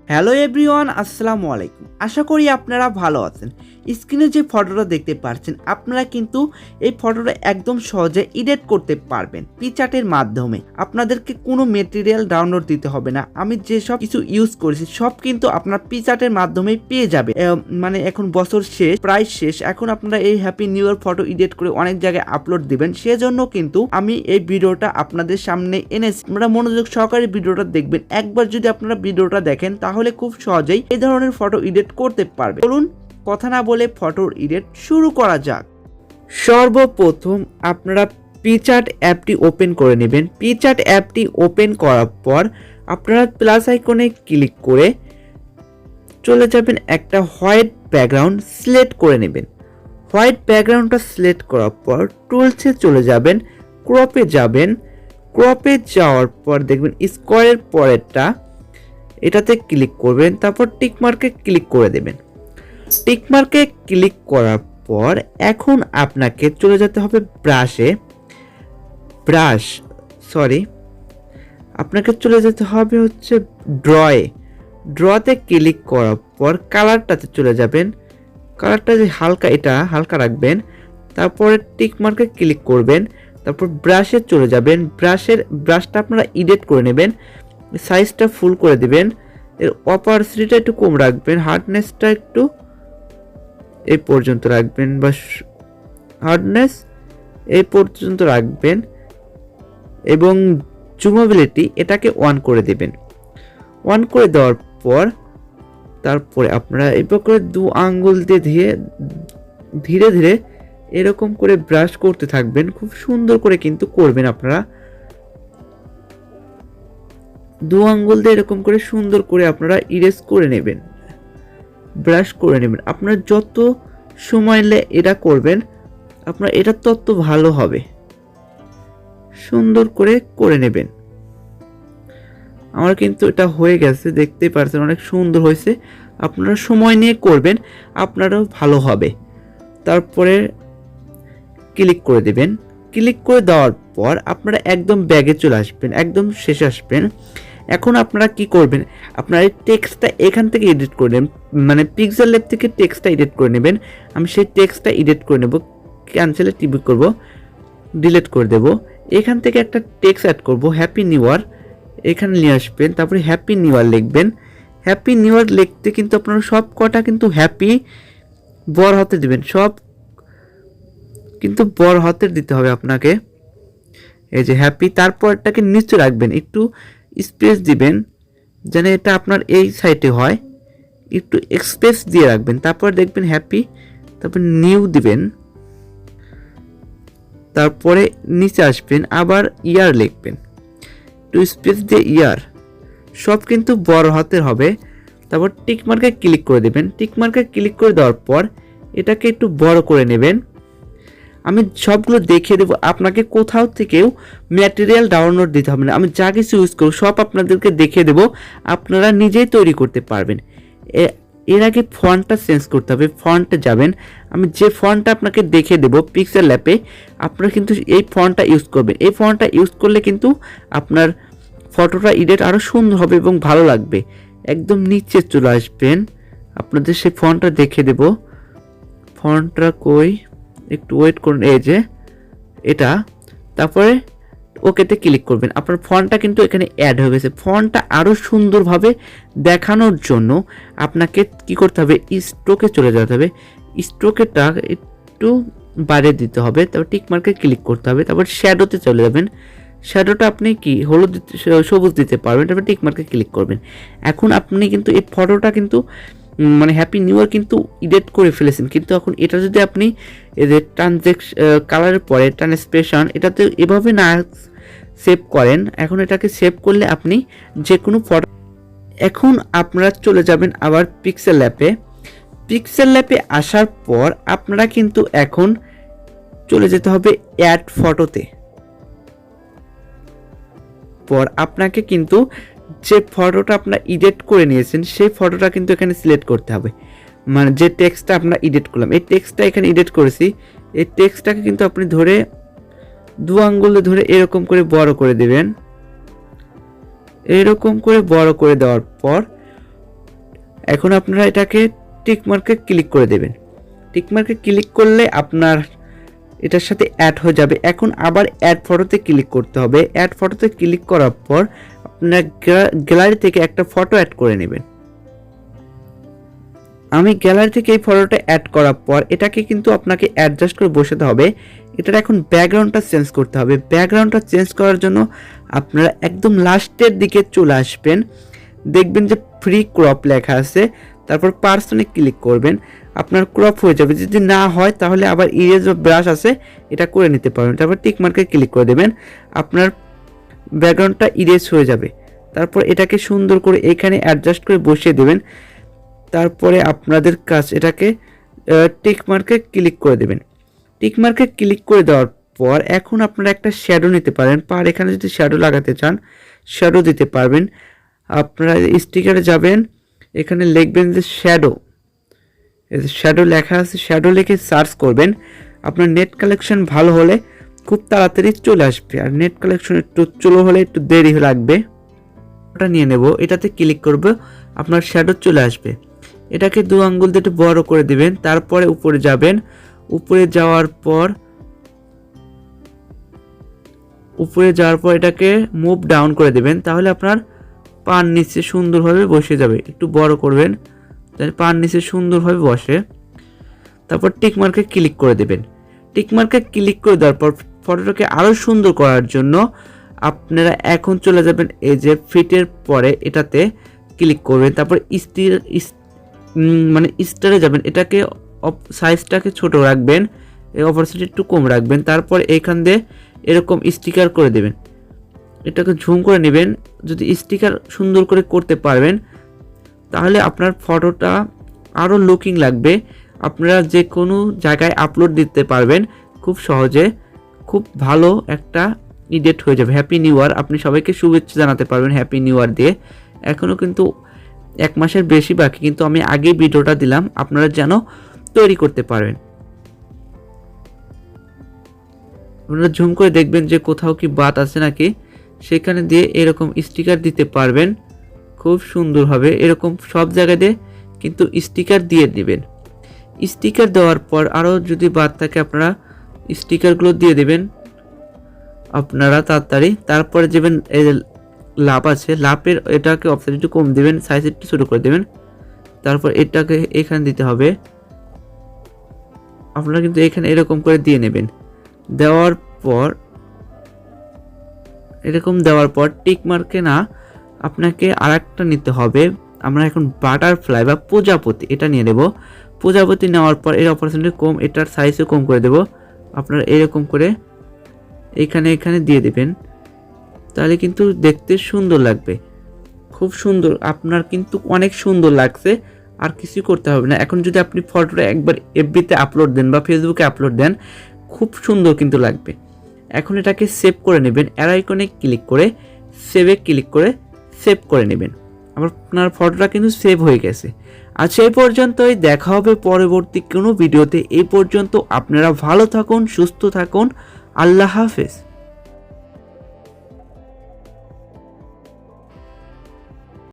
Hello everyone, আসসালামু আলাইকুম। আশা করি আপনারা ভালো আছেন। স্ক্রিনে যে ফটোটা দেখতে পাচ্ছেন, আপনারা কিন্তু এই ফটোটা একদম সহজে এডিট করতে পারবেন পিকচার্টের মাধ্যমে। আপনাদেরকে কোনো মেটেরিয়াল ডাউনলোড দিতে হবে না। আমি যেসব কিছু ইউজ করেছি সব কিন্তু আপনার পিকচার্টের মাধ্যমে পেয়ে যাবে। মানে এখন বছর শেষ, প্রায় শেষ, এখন আপনারা এই happy new year photo edit করে অনেক জায়গায় আপলোড দিবেন। সেজন্য কিন্তু আমি এই ভিডিওটা আপনাদের সামনে এনেছি। আপনারা মনোযোগ সহকারে ভিডিওটা দেখবেন। একবার যদি আপনারা ভিডিওটা দেখেন তাহলে খুব সহজেই এই ধরনের ফটো এডিট করতে পারবেন। চলুন কথা না বলে ফটোর এডিট শুরু করা যাক। সর্বপ্রথম আপনারা পিকচার্ট অ্যাপটি ওপেন করে নেবেন। পিকচার্ট অ্যাপটি ওপেন করার পর আপনারা প্লাস আইকনে ক্লিক করে চলে যাবেন, একটা হোয়াইট ব্যাকগ্রাউন্ড সিলেক্ট করে নেবেন। হোয়াইট ব্যাকগ্রাউন্ডটা সিলেক্ট করার পর টুলসে চলে যাবেন, ক্রপে যাবেন। ক্রপে যাওয়ার পর দেখবেন স্কোয়ারের পরেরটা, এটাতে ক্লিক করবেন, তারপর টিকমার্কে ক্লিক করে দেবেন। টিকমার্কে ক্লিক করার পর এখন আপনাকে চলে যেতে হবে আপনাকে চলে যেতে হবে হচ্ছে ড্রতে ক্লিক করার পর কালারটাতে চলে যাবেন। কালারটা যে হালকা রাখবেন। তারপরে টিকমার্কে ক্লিক করবেন, তারপর ব্রাশে চলে যাবেন। ব্রাশটা আপনারা এডিট করে নেবেন, সাইজটা ফুল করে দিবেন, এর অপারসিটিটা একটু কম রাখবেন, হার্ডনেসটা একটু এই পর্যন্ত রাখবেন, বা হার্ডনেস এই পর্যন্ত রাখবেন, এবং জুমেবিলিটি এটাকে অন করে দেবেন। অন করে দেওয়ার পর তারপরে আপনারা এবার করে দু আঙ্গুল দিয়ে ধীরে ধীরে এরকম করে ব্রাশ করতে থাকবেন। খুব সুন্দর করে কিন্তু করবেন। আপনারা দু আঙ্গুল দিয়ে এরকম করে সুন্দর করে আপনারা ইরেজ করে নেবেন, ব্রাশ করে নেবেন। আপনার যত সময় এটা করবেন আপনার এটা তত ভালো হবে। সুন্দর করে নেবেন। আমার কিন্তু এটা হয়ে গেছে, দেখতেই পাচ্ছেন অনেক সুন্দর হয়েছে। আপনারা সময় নিয়ে করবেন, আপনারও ভালো হবে। তারপরে ক্লিক করে দেবেন। ক্লিক করে দেওয়ার পর আপনারা একদম ব্যাগে চলে আসবেন, একদম শেষে আসবেন। এখন আপনারা কি করবেন, আপনারা এই টেক্সটটা এখান থেকে এডিট করে নেবেন, মানে পিক্সেল ল্যাব থেকে টেক্সটটা এডিট করে নেবেন। আমি সেই টেক্সটটা এডিট করে নেব, ক্যান্সেলে টিপি করব, ডিলিট করে দেব। এখান থেকে একটা টেক্সট অ্যাড করব, হ্যাপি নিউ ইয়ার, এখানে নিয়ে আসবেন। তারপরে হ্যাপি নিউ ইয়ার লিখবেন। হ্যাপি নিউ ইয়ার লিখতে কিন্তু আপনারা সব কটা কিন্তু হ্যাপি বড় হাতে দিবেন, সব কিন্তু বড় হাতের দিতে হবে আপনাকে। এই যে হ্যাপি, তারপর এটাকে নিচে রাখবেন, একটু স্পেস দিবেন যেন এটা আপনার এই সাইডে হয়, একটু স্পেস দিয়ে রাখবেন। তারপর দেখবেন হ্যাপি, তারপর নিউ দিবেন, তারপরে নিচে আসবেন, আবার ইয়ার লিখবেন, একটু স্পেস দিয়ে ইয়ার, সব কিন্তু বড় হাতের হবে। তারপর টিকমার্কে ক্লিক করে দেবেন। টিকমার্কে ক্লিক করে দেওয়ার পর এটাকে একটু বড় করে নেবেন। আমি সবগুলো দেখিয়ে দেবো, আপনাকে কোথাও থেকেও ম্যাটেরিয়াল ডাউনলোড দিতে হবে না। আমি যা কিছু ইউজ করব সব আপনাদেরকে দেখিয়ে দেবো, আপনারা নিজেই তৈরি করতে পারবেন। এর আগে ফন্টটা চেঞ্জ করতে হবে, ফন্টে যাবেন। আমি যে ফন্টটা আপনাকে দেখিয়ে দেবো পিক্সেল ল্যাপে, আপনারা কিন্তু এই ফন্টটা ইউজ করবেন। এই ফন্টটা ইউজ করলে কিন্তু আপনার ফটোটা এডিট আরও সুন্দর হবে এবং ভালো লাগবে। একদম নিচে চলে আসবেন, আপনাদের সেই ফন্টটা দেখিয়ে দেবো। ফন্টটা কই, একটু ওয়েট করুন, এই যে এটা। তারপরে ওকেতে ক্লিক করবেন। আপনার ফন্টটা কিন্তু এখানে অ্যাড হয়ে গেছে। ফন্টটা আরও সুন্দরভাবে দেখানোর জন্য আপনাকে কি করতে হবে, স্ট্রোকে চলে যেতে হবে। স্ট্রোকেটা একটু বাড়িয়ে দিতে হবে, তারপর টিকমার্কে ক্লিক করতে হবে, তারপর শ্যাডোতে চলে যাবেন। শ্যাডোটা আপনি কি হলুদ সবুজ দিতে পারবেন, তারপর টিকমার্কে ক্লিক করবেন। এখন আপনি কিন্তু এই ফটোটা কিন্তু মানে হ্যাপি নিউ ইয়ার কিন্তু এডিট করে ফেলেছেন, কিন্তু এখন এটা যদি আপনি এদের কালারের পরে ট্রান্সপ্রেশন এটাতে এভাবে না সেভ করেন, এখন এটাকে সেভ করলে আপনি যে কোনো ফটো। এখন আপনারা চলে যাবেন আবার পিক্সেল ল্যাপে। পিক্সেল ল্যাপে আসার পর আপনারা কিন্তু এখন চলে যেতে হবে অ্যাড ফটোতে। পর আপনাকে কিন্তু যে ফটোটা আপনারা এডিট করে নিয়েছেন সেই ফটোটা কিন্তু এখানে সিলেক্ট করতে হবে। মানে যে টেক্সটটা আমরা এডিট করলাম, এই টেক্সটটা এখানে এডিট করেছি, এই টেক্সটটাকে কিন্তু আপনি ধরে দু আঙ্গুলে ধরে এরকম করে বড় করে দেবেন। এরকম করে বড় করে দেওয়ার পর এখন আপনারা এটাকে টিক মার্কে ক্লিক করে দেবেন। টিক মার্কে ক্লিক করলে আপনার এটার সাথে অ্যাড হয়ে যাবে। এখন আবার অ্যাড ফটোতে ক্লিক করতে হবে। অ্যাড ফটোতে ক্লিক করার পর আপনার গ্যালারি থেকে একটা ফটো অ্যাড করে নেবেন। আমি গ্যালারি থেকে এই ফটোটা অ্যাড করার পর এটাকে কিন্তু আপনাকে অ্যাডজাস্ট করে বসাতে হবে। এটার এখন ব্যাকগ্রাউন্ডটা চেঞ্জ করতে হবে। ব্যাকগ্রাউন্ডটা চেঞ্জ করার জন্য আপনারা একদম লাস্টের দিকে চলে আসবেন, দেখবেন যে ফ্রি ক্রপ লেখা আছে, তারপর পার্সনে ক্লিক করবেন, আপনার ক্রপ হয়ে যাবে। যদি না হয় তাহলে আবার ইরেজ বা ব্রাশ আছে, এটা করে নিতে পারবেন। তারপর টিক মার্কে ক্লিক করে দেবেন, আপনার ব্যাকগ্রাউন্ডটা ইরেজ হয়ে যাবে। তারপর এটাকে সুন্দর করে এখানে অ্যাডজাস্ট করে বসিয়ে দেবেন। তারপরে আপনাদের কাজ এটাকে টিক মার্কে ক্লিক করে দেবেন। টিক মার্কে ক্লিক করে দেওয়ার পর এখন আপনারা একটা শ্যাডো নিতে পারেন। এখানে যদি শ্যাডো লাগাতে চান শ্যাডো দিতে পারবেন। আপনারা স্টিকারে যাবেন, এখানে লিখবেন যে শ্যাডো, শ্যাডো লেখা আছে, শ্যাডো লিখে সার্চ করবেন। আপনার নেট কালেকশন ভালো হলে খুব তাড়াতাড়ি চলে আসবে, আর নেট কালেকশন একটু চলো হলে একটু দেরি লাগবে। ওটা নিয়ে নেব, এটাতে ক্লিক করব, আপনার শ্যাডো চলে আসবে। এটাকে 2 আঙ্গুল দিয়ে একটু বড় করে দিবেন। তারপরে উপরে যাবেন, উপরে যাওয়ার পর এটাকে মুভ ডাউন করে দিবেন। তাহলে আপনার পার নিচে সুন্দরভাবে বসে যাবে। একটু বড় করবেন, তাহলে পার নিচে সুন্দরভাবে বসে। তারপর টিক মার্কে ক্লিক করে দেবেন। টিক মার্কে ক্লিক করে দেওয়ার পর ফটোটাকে আরও সুন্দর করার জন্য আপনারা এখন চলে যাবেন এই যে ফিটের পরে এটাতে ক্লিক করবেন। তারপর স্টারে যাবেন, এটাকে সাইজটাকে ছোট রাখবেন, অপারসিটি একটু কম রাখবেন। তারপর এইখান দিয়ে এরকম স্টিকার করে দেবেন, এটাকে ঝুম করে নেবেন। যদি স্টিকার সুন্দর করে করতে পারবেন তাহলে আপনার ফটোটা আরও লুকিং লাগবে। আপনারা যে কোনো জায়গায় আপলোড দিতে পারবেন খুব সহজে, খুব ভালো একটা এডিট হয়ে যাবে। হ্যাপি নিউ ইয়ার, আপনি সবাইকে শুভেচ্ছা জানাতে পারবেন হ্যাপি নিউ ইয়ার দিয়ে। এখনও কিন্তু 1 মাসের বেশি বাকি, কিন্তু আমি আগে ভিডিওটা দিলাম, আপনারা যেন তৈরি করতে পারবেন। আপনারা জুম করে দেখবেন যে কোথাও কি বাদ আছে নাকি, সেখানে দিয়ে এরকম স্টিকার দিতে পারবেন খুব সুন্দর হবে। এরকম সব জায়গায় দিয়ে কিন্তু স্টিকার দিয়ে দিবেন। স্টিকার দেওয়ার পর আরও যদি বাদ থাকে আপনারা স্টিকারগুলো দিয়ে দেবেন আপনারা তাড়াতাড়ি। তারপরে যাবেন এই লাভ আছে, লাভের এটাকে অপশন একটু কম দেবেন, সাইজ একটু ছোটো করে দেবেন। তারপর এটাকে এখানে দিতে হবে। আপনারা কিন্তু এখানে এরকম করে দিয়ে নেবেন। দেওয়ার পর টিক মার্কে না, আপনাকে আরেকটা নিতে হবে। আমরা এখন বাটারফ্লাই বা প্রজাপতি এটা নিয়ে নেব। প্রজাপতি নেওয়ার পর এর অপারেশনটি কম, এটার সাইজও কম করে দেব। আপনারা এরকম করে এখানে দিয়ে দেবেন, তাহলে কিন্তু দেখতে সুন্দর লাগবে, খুব সুন্দর। আপনার কিন্তু অনেক সুন্দর লাগছে, আর কিছু করতে হবে না। এখন যদি আপনি ফটোটা একবার এফবিতে আপলোড দেন বা ফেসবুকে আপলোড দেন খুব সুন্দর কিন্তু লাগবে। এখন এটাকে সেভ করে নেবেন, অ্যারো আইকনে ক্লিক করে সেভে ক্লিক করে সেভ করে নেবেন। আপনার ফটোটা কিন্তু সেভ হয়ে গেছে। আর সেই পর্যন্তই, দেখা হবে পরবর্তী কোনো ভিডিওতে। এই পর্যন্ত আপনারা ভালো থাকুন, সুস্থ থাকুন, আল্লাহ হাফেজ।